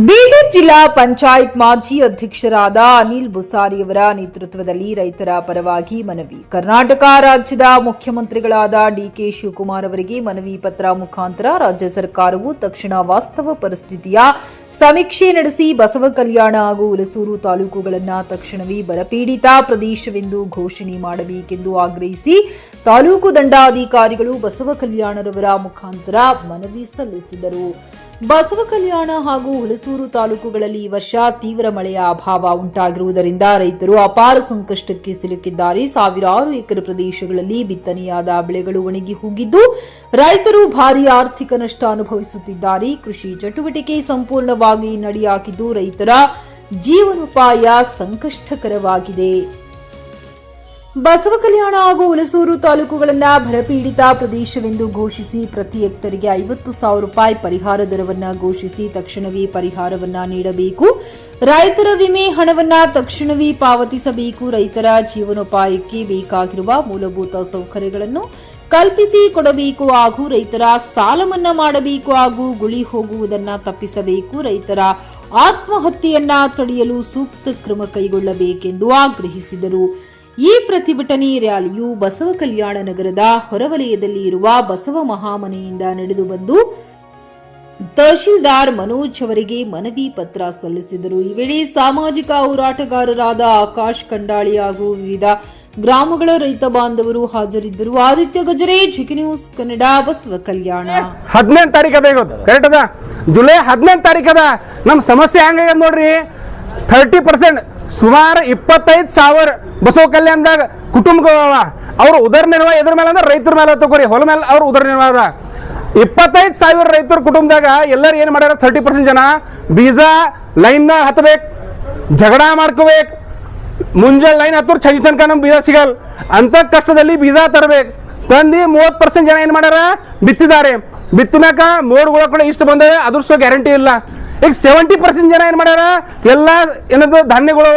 ಬೀದರ್ ಜಿಲ್ಲಾ ಪಂಚಾಯತ್ ಮಾಜಿ ಅಧ್ಯಕ್ಷರಾದ ಅನಿಲ್ ಬುಸಾರಿಯವರ ನೇತೃತ್ವದಲ್ಲಿ ರೈತರ ಪರವಾಗಿ ಮನವಿ. ಕರ್ನಾಟಕ ರಾಜ್ಯದ ಮುಖ್ಯಮಂತ್ರಿಗಳಾದ ಡಿಕೆ ಶಿವಕುಮಾರ್ ಅವರಿಗೆ ಮನವಿ ಪತ್ರ ಮುಖಾಂತರ ರಾಜ್ಯ ಸರ್ಕಾರವು ತಕ್ಷಣ ವಾಸ್ತವ ಪರಿಸ್ಥಿತಿಯ ಸಮೀಕ್ಷೆ ನಡೆಸಿ ಬಸವ ಕಲ್ಯಾಣ ಹಾಗೂ ಹುಲಸೂರು ತಾಲೂಕುಗಳನ್ನು ತಕ್ಷಣವೇ ಬರಪೀಡಿತ ಪ್ರದೇಶವೆಂದು ಘೋಷಣೆ ಮಾಡಬೇಕೆಂದು ಆಗ್ರಹಿಸಿ ತಾಲೂಕು ದಂಡಾಧಿಕಾರಿಗಳು ಬಸವ ಕಲ್ಯಾಣರವರ ಮುಖಾಂತರ ಮನವಿ ಸಲ್ಲಿಸಿದರು. ಬಸವ ಕಲ್ಯಾಣ ಹಾಗೂ ಹುಲಸೂರು ತಾಲೂಕುಗಳಲ್ಲಿ ಈ ವರ್ಷ ತೀವ್ರ ಮಳೆಯ ಅಭಾವ ಉಂಟಾಗಿರುವುದರಿಂದ ರೈತರು ಅಪಾರ ಸಂಕಷ್ಟಕ್ಕೆ ಸಿಲುಕಿದ್ದಾರೆ. ಸಾವಿರಾರು ಎಕರೆ ಪ್ರದೇಶಗಳಲ್ಲಿ ಬಿತ್ತನೆಯಾದ ಬೆಳೆಗಳು ಒಣಗಿ ಹೋಗಿದ್ದು ರೈತರು ಭಾರೀ ಆರ್ಥಿಕ ನಷ್ಟ ಅನುಭವಿಸುತ್ತಿದ್ದಾರೆ. ಕೃಷಿ ಚಟುವಟಿಕೆ ಸಂಪೂರ್ಣವಾಗಿ ನಡೆಯಾಗಿದ್ದು ರೈತರ ಜೀವನೋಪಾಯ ಸಂಕಷ್ಟಕರವಾಗಿದೆ. ಬಸವ ಕಲ್ಯಾಣ ಹಾಗೂ ಹುಲಸೂರು ತಾಲೂಕುಗಳನ್ನು ಬರಪೀಡಿತ ಪ್ರದೇಶವೆಂದು ಘೋಷಿಸಿ ಪ್ರತಿ ಹೆಕ್ಟರ್ಗೆ 50,000 ರೂಪಾಯಿ ಪರಿಹಾರ ದರವನ್ನು ಘೋಷಿಸಿ ತಕ್ಷಣವೇ ಪರಿಹಾರವನ್ನ ನೀಡಬೇಕು. ರೈತರ ವಿಮೆ ಹಣವನ್ನ ತಕ್ಷಣವೇ ಪಾವತಿಸಬೇಕು. ರೈತರ ಜೀವನೋಪಾಯಕ್ಕೆ ಬೇಕಾಗಿರುವ ಮೂಲಭೂತ ಸೌಕರ್ಯಗಳನ್ನು ಕಲ್ಪಿಸಿ ಕೊಡಬೇಕು ಹಾಗೂ ರೈತರ ಸಾಲ ಮನ್ನಾ ಮಾಡಬೇಕು ಹಾಗೂ ಗುಳಿ ಹೋಗುವುದನ್ನು ತಪ್ಪಿಸಬೇಕು. ರೈತರ ಆತ್ಮಹತ್ಯೆಯನ್ನ ತಡೆಯಲು ಸೂಕ್ತ ಕ್ರಮ ಕೈಗೊಳ್ಳಬೇಕೆಂದು ಆಗ್ರಹಿಸಿದರು. ಈ ಪ್ರತಿಭಟನೆ ರ್ಯಾಲಿಯು ಬಸವ ಕಲ್ಯಾಣ ನಗರದ ಹೊರವಲಯದಲ್ಲಿ ಇರುವ ಬಸವ ಮಹಾಮನೆಯಿಂದ ನಡೆದು ಬಂದು ತಹಶೀಲ್ದಾರ್ ಮನೋಜ್ ಅವರಿಗೆ ಮನವಿ ಪತ್ರ ಸಲ್ಲಿಸಿದರು. ಈ ವೇಳೆ ಸಾಮಾಜಿಕ ಹೋರಾಟಗಾರರಾದ ಆಕಾಶ್ ಕಂಡಾಳಿ ಹಾಗೂ ವಿವಿಧ ಗ್ರಾಮಗಳ ರೈತ ಬಾಂಧವರು ಹಾಜರಿದ್ದರು. ಆದಿತ್ಯ ಗಜರೆ, ಜಿಕೆ ನ್ಯೂಸ್ ಕನ್ನಡ, ಬಸವ ಕಲ್ಯಾಣ. 18 ತಾರೀಕು ಅದ, ಇವತ್ತು ಕರೆಕ್ಟ್ ಅದ. ಜುಲೈ 18 ತಾರೀಕು ಅದ. ನಮ್ಮ ಸಮಸ್ಯೆ ಹೆಂಗ ನೋಡ್ರಿ, 30% ಸುಮಾರು 25,000 ಬಸವ ಕಲ್ಯಾಣದಾಗ ಕುಟುಂಬಗಳವ. ಅವ್ರು ಉದರ ನಿರ್ವಾಹ ಎದ್ರ ಮೇಲೆ ಅಂದ್ರೆ ರೈತರ ಮೇಲೆ ತಗೋರಿ, ಹೊಲ ಮೇಲೆ ಅವ್ರು ಉದರ ನಿರ್ವಾಹ ಅದ. 25,000 ರೈತರ ಕುಟುಂಬದಾಗ ಎಲ್ಲರೂ ಏನು ಮಾಡ್ಯಾರ, 30% ಜನ ಬೀಜ ಲೈನ್ ಹತ್ತಬೇಕು, ಜಗಳ ಮಾಡ್ಕೋಬೇಕು. ಮುಂಜಾನೆ ಲೈನ್ ಹತ್ತೋರು ಸಂಜೆ ತನಕ ನಮ್ಗೆ ಬೀಜ ಸಿಗಲ್ಲ. ಅಂತ ಕಷ್ಟದಲ್ಲಿ ಬೀಜ ತರಬೇಕು. ತಂದು 30% ಜನ ಏನು ಮಾಡ್ಯಾರ, ಬಿತ್ತಿದ್ದಾರೆ. ಬಿತ್ತಿನಾಕ ಮೋಡ್ಗಳ ಕೂಡ ಇಷ್ಟು ಬಂದವೆ, ಅದ್ರ ಸಹ ಗ್ಯಾರಂಟಿ ಇಲ್ಲ. ಈಗ 70% ಜನ ಏನು ಮಾಡ್ಯಾರ, ಎಲ್ಲ ಏನದು ಧಾನ್ಯಗಳು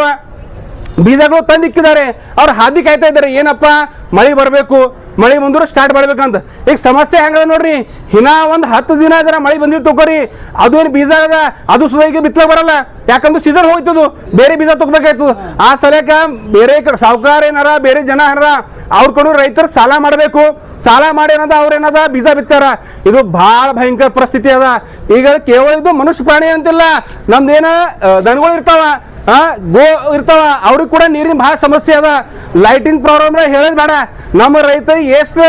ಬೀಜಗಳು ತಂದು ಇಕ್ಕಿದ್ದಾರೆ. ಅವ್ರು ಹಾದಿ ಕಾಯ್ತಾ ಇದ್ದಾರೆ, ಏನಪ್ಪ ಮಳೆ ಬರಬೇಕು, ಮಳೆ ಬಂದ್ರು ಸ್ಟಾರ್ಟ್ ಮಾಡ್ಬೇಕಂತ. ಈಗ ಸಮಸ್ಯೆ ಹೆಂಗದ ನೋಡ್ರಿ, ಇನ್ನ ಒಂದು 10 ದಿನ ಜನ ಮಳೆ ಬಂದಿದ್ದು ತಗೋರಿ, ಅದು ಏನು ಬೀಜ ಅದ, ಅದು ಸುದ ಈಗ ಬಿತ್ತಲಕ್ಕೆ ಬರಲ್ಲ. ಯಾಕಂದ್ರೆ ಸೀಸನ್ ಹೋಗ್ತದು, ಬೇರೆ ಬೀಜ ತಗೋಬೇಕಾಯ್ತದ. ಆ ಸಲಕ ಬೇರೆ ಸಾಹುಕಾರ ಏನಾರ, ಬೇರೆ ಜನ ಏನಾರ ಅವ್ರ ಕಡೆ ರೈತರು ಸಾಲ ಮಾಡಬೇಕು. ಸಾಲ ಮಾಡಿ ಏನದ ಅವ್ರೇನದ ಬೀಜ ಬಿತ್ತಾರ. ಇದು ಭಾಳ ಭಯಂಕರ ಪರಿಸ್ಥಿತಿ ಅದ. ಈಗ ಕೇವಲ ಇದು ಮನುಷ್ಯ ಪ್ರಾಣಿ ಅಂತಿಲ್ಲ, ನಮ್ದೇನ ದನಗಳು ಇರ್ತಾವ, ಗೋ ಇರ್ತಾವ, ಅವ್ರಿಗೆ ಕೂಡ ನೀರಿನ ಭಾಳ ಸಮಸ್ಯೆ ಅದ. ಲೈಟಿನ ಪ್ರಾಬ್ಲಮ್ ಹೇಳೋದು ಬೇಡ. ನಮ್ಮ ರೈತರಿಗೆ ಎಷ್ಟು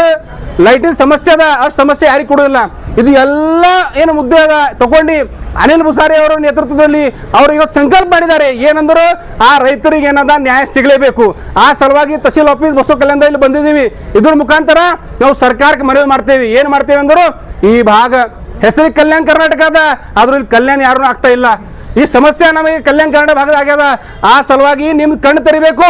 ಲೈಟಿನ ಸಮಸ್ಯೆ ಅದ, ಅಷ್ಟು ಸಮಸ್ಯೆ ಯಾರಿಗೆ ಕೊಡೋದಿಲ್ಲ. ಇದು ಎಲ್ಲ ಏನು ಮುದ್ದೆ ಅದ ತಗೊಂಡು ಅನಿಲ್ ಬುಸಾರಿ ಅವರ ನೇತೃತ್ವದಲ್ಲಿ ಅವರು ಇವತ್ತು ಸಂಕಲ್ಪ ಮಾಡಿದ್ದಾರೆ. ಏನಂದ್ರು, ಆ ರೈತರಿಗೆ ಏನದ ನ್ಯಾಯ ಸಿಗಲೇಬೇಕು. ಆ ಸಲುವಾಗಿ ತಹಶೀಲ್ ಆಫೀಸ್ ಬಸವ ಕಲ್ಯಾಣದಲ್ಲಿ ಇಲ್ಲಿ ಬಂದಿದ್ದೀವಿ. ಇದ್ರ ಮುಖಾಂತರ ನಾವು ಸರ್ಕಾರಕ್ಕೆ ಮನವಿ ಮಾಡ್ತೇವೆ. ಏನು ಮಾಡ್ತೇವೆ ಅಂದರು, ಈ ಭಾಗ ಹೆಸರಿಗೆ ಕಲ್ಯಾಣ ಕರ್ನಾಟಕ ಅದ, ಆದ್ರೂ ಇಲ್ಲಿ ಕಲ್ಯಾಣ ಯಾರೂ ಆಗ್ತಾ ಇಲ್ಲ. ಈ ಸಮಸ್ಯೆ ನಮಗೆ ಕಲ್ಯಾಣ ಕರ್ನಾಟಕ ಭಾಗದ ಆಗ್ಯದ. ಆ ಸಲುವಾಗಿ ನಿಮ್ಗೆ ಕಣ್ಣು ತೆರಿಬೇಕು.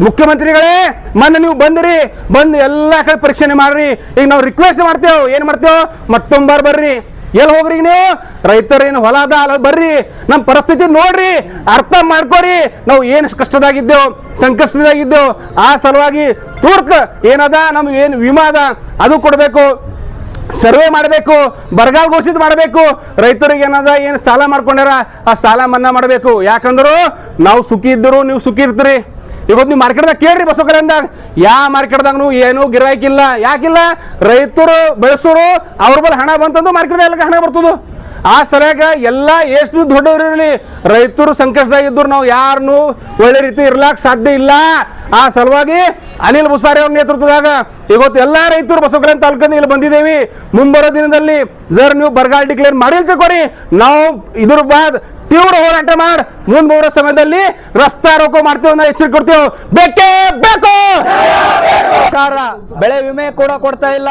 ಮುಖ್ಯಮಂತ್ರಿಗಳೇ, ಮೊನ್ನೆ ನೀವು ಬಂದಿರಿ, ಬಂದು ಎಲ್ಲ ಕಡೆ ಪರೀಕ್ಷೆ ಮಾಡ್ರಿ. ಈಗ ನಾವು ರಿಕ್ವೆಸ್ಟ್ ಮಾಡ್ತೇವೆ, ಏನು ಮಾಡ್ತೇವೆ, ಮತ್ತೊಂಬಾರ್ ಬರ್ರಿ. ಎಲ್ಲಿ ಹೋಗ್ರಿ ನೀವು, ರೈತರೇನು ಹೊಲ ಅದ ಅಲ್ಲ ಬರ್ರಿ, ನಮ್ಮ ಪರಿಸ್ಥಿತಿ ನೋಡ್ರಿ, ಅರ್ಥ ಮಾಡ್ಕೋರಿ. ನಾವು ಏನು ಕಷ್ಟದಾಗಿದ್ದೇವೆ, ಸಂಕಷ್ಟದಾಗಿದ್ದೇವೆ. ಆ ಸಲುವಾಗಿ ತುರ್ತ ಏನದ, ನಮ್ಗೆ ಏನು ವಿಮಾ ಅದ ಅದು ಕೊಡಬೇಕು, ಸರ್ವೆ ಮಾಡಬೇಕು, ಬರಗಾಲ ಘೋಷಿತ ಮಾಡಬೇಕು. ರೈತರಿಗೆ ಏನದ, ಏನು ಸಾಲ ಮಾಡ್ಕೊಂಡಾರ ಆ ಸಾಲ ಮನ್ನಾ ಮಾಡಬೇಕು. ಯಾಕಂದ್ರು ನಾವು ಸುಖಿ ಇದ್ದರು, ನೀವು ಸುಖಿ ಇರ್ತೀರಿ. ಇವತ್ತು ನೀವು ಮಾರ್ಕೆಟ್ದಾಗ ಕೇಳ್ರಿ, ಬಸವ ಕಲ್ಯಾಣದಾಗ ಯಾವ ಮಾರ್ಕೆಟ್ದಾಗ ಏನು ಗಿರಾಕಿಲ್ಲ. ಯಾಕಿಲ್ಲ, ರೈತರು ಬೆಳೆಸೋರು ಅವ್ರ ಬಳಿ ಹಣ ಬಂತಂದು ಮಾರ್ಕೆಟ್ದಾಗ ಎಲ್ಲ ಹಣ ಬರ್ತದ. ಆ ಸರಿಯಾಗ ಎಲ್ಲ ಎಷ್ಟು ದೊಡ್ಡವರಿರಲಿ, ರೈತರು ಸಂಕಷ್ಟದಾಗಿದ್ದರು ನಾವು ಯಾರನ್ನು ಒಳ್ಳೆ ರೀತಿ ಇರ್ಲಾಕ್ ಸಾಧ್ಯ ಇಲ್ಲ. ಆ ಸಲುವಾಗಿ ಅನಿಲ್ ಬುಸಾರಿ ಅವ್ರ ನೇತೃತ್ವದಾಗ ಇವತ್ತು ಎಲ್ಲ ರೈತರು ಬಸವ ಕಲ್ಯಾಣ ತಾಲೂಕಿಂದ ಇಲ್ಲಿ ಬಂದಿದ್ದೇವೆ. ಮುಂಬರೋ ದಿನದಲ್ಲಿ ಜರ್ ನೀವು ಬರಗಾಲ ಡಿಕ್ಲೇರ್ ಮಾಡಿ ತಿಳ್ಕೊರಿ, ನಾವು ಇದ್ರ ಬಾದ್ ತೀವ್ರ ಹೋರಾಟ ಮಾಡಿ ಮುಂಬರುವ ಸಮಯದಲ್ಲಿ ರಸ್ತಾ ರೋಕೋ ಮಾಡ್ತೇವೆ ಅಂತ ಎಚ್ಚರಿಕೆ ಕೊಡ್ತೇವೆ. ಬೇಕೇ ಬೇಕು. ಸರ್ಕಾರ ಬೆಳೆ ವಿಮೆ ಕೂಡ ಕೊಡ್ತಾ ಇಲ್ಲ.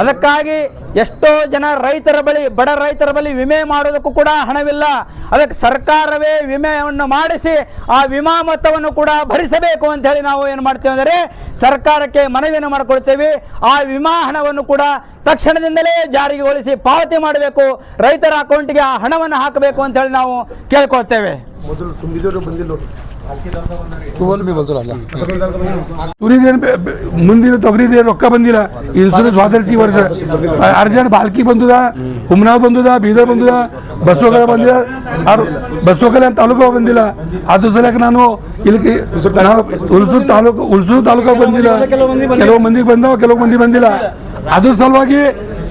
ಅದಕ್ಕಾಗಿ ಎಷ್ಟೋ ಜನ ರೈತರ ಬಳಿ, ಬಡ ರೈತರ ಬಳಿ ವಿಮೆ ಮಾಡೋದಕ್ಕೂ ಕೂಡ ಹಣವಿಲ್ಲ. ಅದಕ್ಕೆ ಸರ್ಕಾರವೇ ವಿಮೆಯನ್ನು ಮಾಡಿಸಿ ಆ ವಿಮಾ ಮೊತ್ತವನ್ನು ಕೂಡ ಭರಿಸಬೇಕು ಅಂತ ಹೇಳಿ ನಾವು ಏನು ಮಾಡ್ತೇವೆ ಅಂದರೆ ಸರ್ಕಾರಕ್ಕೆ ಮನವಿಯನ್ನು ಮಾಡಿಕೊಳ್ತೇವೆ. ಆ ವಿಮಾ ಹಣವನ್ನು ಕೂಡ ತಕ್ಷಣದಿಂದಲೇ ಜಾರಿಗೊಳಿಸಿ ಪಾವತಿ ಮಾಡಬೇಕು. ರೈತರ ಅಕೌಂಟ್ಗೆ ಆ ಹಣವನ್ನು ಹಾಕಬೇಕು ಅಂತ ಹೇಳಿ ನಾವು ಕೇಳ್ಕೊಳ್ತೇವೆ. ಮೊದಲು ತುಂಬಿದವರು ಬಂದಿಲ್ಲ. ತುರಿದೇನು ಮುಂದಿನ ತೊಗರಿದೇನು ರೊಕ್ಕ ಬಂದಿಲ್ಲ. ಇನ್ಸೂರೆನ್ಸ್ ವಾದರ್ಸಿ ವರ್ಷ ಅರ್ಜೆಂಟ್ ಬಾಲ್ಕಿ ಬಂದದ, ಹುಮ್ನಾವ್ ಬಂದದ, ಬೀದರ್ ಬಂದದ, ಬಸವಕಲ ಬಂದಿದ, ಬಸವಕಲ ತಾಲೂಕು ಬಂದಿಲ್ಲ. ಅದು ಸಲಕ್ಕೆ ನಾನು ಇಲ್ಲಿ ಹುಲ್ಸೂರು ತಾಲೂಕು ಬಂದಿಲ್ಲ. ಕೆಲವು ಮಂದಿಗೆ ಬಂದವ, ಕೆಲವು ಮಂದಿ ಬಂದಿಲ್ಲ. ಅದ್ರ ಸಲುವಾಗಿ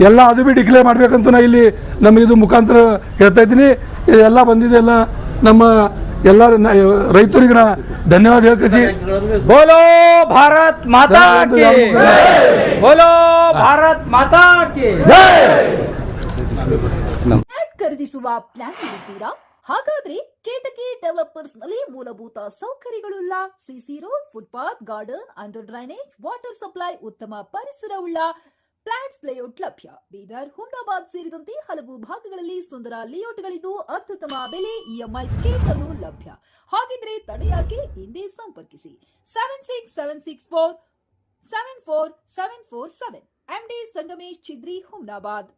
ಎಲ್ಲ ಅದು ಬಿ ಡಿಕ್ಲೇರ್ ಮಾಡ್ಬೇಕಂತ ನಾ ಇಲ್ಲಿ ನಮಗೆ ಇದು ಮುಖಾಂತರ ಹೇಳ್ತಾ ಇದ್ದೀನಿ. ಎಲ್ಲ ಬಂದಿದೆ, ಎಲ್ಲ ನಮ್ಮ ಎಲ್ಲ ರೈತರಿಗೆ ನಾ ಧನ್ಯವಾದ ಹೇಳ್ಕಸಿ. ಬೋಲೋ ಭಾರತ್ ಮಾತಾ ಕಿ, ಬೋಲೋ ಭಾರತ್ ಮಾತಾ ಕಿ ಫ್ಲಾಟ್ ಖರೀದಿಸುವ ಪ್ಲಾನ್ ಇದ್ದೀರಾ? ಹಾಗಾದ್ರೆ ಕೇತಕಿ ಡೆವಲಪರ್ಸ್ ನಲ್ಲಿ ಮೂಲಭೂತ ಸೌಕರ್ಯಗಳುಳ್ಳ CC road, footpath, garden, under drainage, water supply, ಉತ್ತಮ ಪರಿಸರವುಳ್ಳ ಫ್ಲಾಟ್ಸ್ ಲೇಔಟ್ ಲಭ್ಯ. ಬೀದರ್, ಹುಮ್ನಾಬಾದ್ ಸೇರಿದಂತೆ ಹಲವು ಭಾಗಗಳಲ್ಲಿ ಸುಂದರ ಲೇಔಟ್ಗಳಿದ್ದು ಅತ್ಯುತ್ತಮ ಬೆಲೆ, ಇಎಂಐ ಸ್ಕೀಮ್ಸ್ ಅನ್ನು ಲಭ್ಯ. ಹಾಗಿದ್ರೆ ತಡೆಯಾಕೆ? ಹಿಂದೆ ಸಂಪರ್ಕಿಸಿ 7664744747 ಎಂಡಿ ಸಂಗಮೇಶ್ ಚಿದ್ರಿ, ಹುಮ್ನಾಬಾದ್.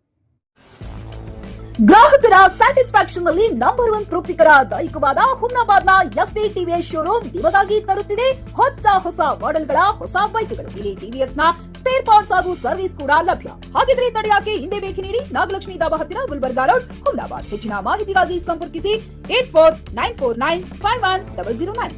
ಗ್ರಾಹಕರ ಸ್ಯಾಟಿಸ್ಫ್ಯಾಕ್ಷನ್ ನಲ್ಲಿ ನಂಬರ್ 1 ತೃಪ್ತಿಕರ ದೈಹಿಕವಾದ ಹುಮ್ನಾಬಾದ್ನ ಎಸ್ವಿ ಟಿವಿಎಸ್ ಶೋರೂಮ್ ನಿಮಗಾಗಿ ತರುತ್ತಿದೆ ಹೊಸ ಮಾಡೆಲ್ಗಳ ಹೊಸ ಬೈಕ್ಗಳು. ಇಲ್ಲಿ ಟಿವಿಎಸ್ ನ ಸ್ಪೇರ್ ಪಾರ್ಟ್ಸ್ ಹಾಗೂ ಸರ್ವಿಸ್ ಕೂಡ ಲಭ್ಯ. ಹಾಗಿದ್ರೆ ತಡೆಯಾಕೆ? ಹಿಂದೆ ಭೇಟಿ ನೀಡಿ, ನಾಗಲಕ್ಷ್ಮಿ ದಾಬಾ ಹತ್ತಿರ, ಗುಲ್ಬರ್ಗಾ ರೋಡ್, ಹುಮ್ನಾಬಾದ್. ಹೆಚ್ಚಿನ ಮಾಹಿತಿಗಾಗಿ ಸಂಪರ್ಕಿಸಿ 8494951009.